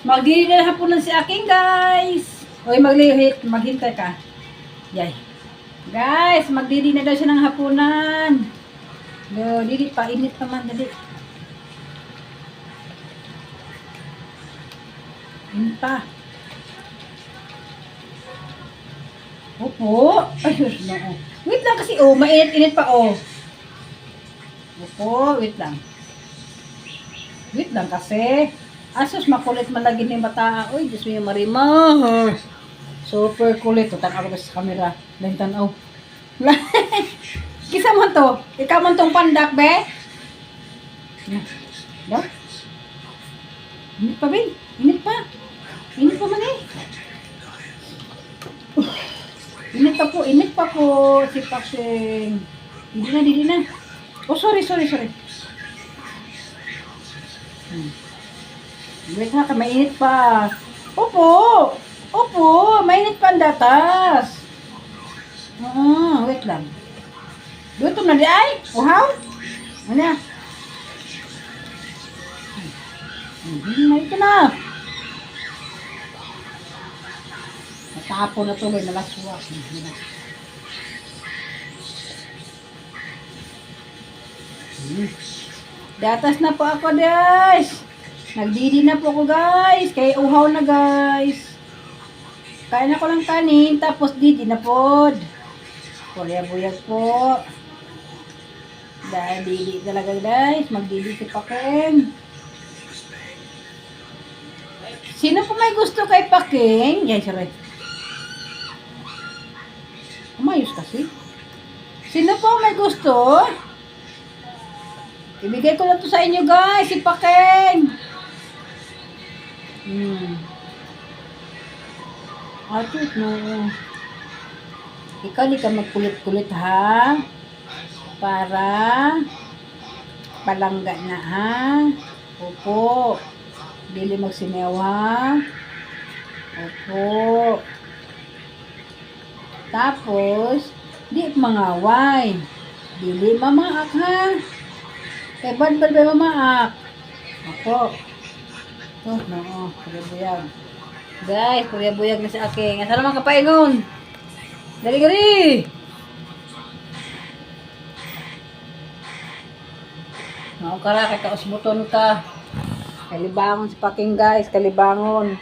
Magdili na hapunan si aking guys. Hoy, maghintay ka. Yay. Guys, magdili na daw siya ng hapunan. No, dili pa, init naman, dali. Init pa. Opo. Ay, no. Wait lang kasi, oh, mainit-init pa, oh. Opo, wait lang. Wait lang kasi. Asos, makulit man lagi ni bata. Uy, Diyos mo yung Marimar. Super kulit. Tutang ako sa camera. Lantan, oh. Kisa mo to? Ikaw man tong pandak, be? Daw? Init pa, be? Init pa. Init pa man eh. Init pa po si Paksing. Hindi na. Oh, sorry. Wait ha, mainit pa. Opo, mainit pa ang datas. Wait lang. Luto na di ay? Uhaw? Ano ya? Ito na. Natapo na tuloy, nalaswa. Datas na po ako, guys. Nagdidi na po ako, guys. Kaya uhaw na, guys. Kain ako ng kanin, tapos didi na po. Kuryabuyag po. Dahil didi talaga, guys. Magdidi si Paking. Sino po may gusto kay Paking? Yan, sorry. Umayos kasi. Sino po may gusto? Ibigay ko lang to sa inyo, guys. Si Paking. Atot no. Ikaw di ka magkulit-kulit ha. Para palangga na ha. Opo. Dili magsinew ha. Opo. Tapos, di mangaway. Dili mamaak ha. Kay bad ba mamaak? Opo. Oh, no, kuryabuyag. Guys, kuryabuyag na sa akin. Asa naman kapaingon? Gali. Kara kay kausbuton ka. Kalibangon si Paking, guys, kalibangon.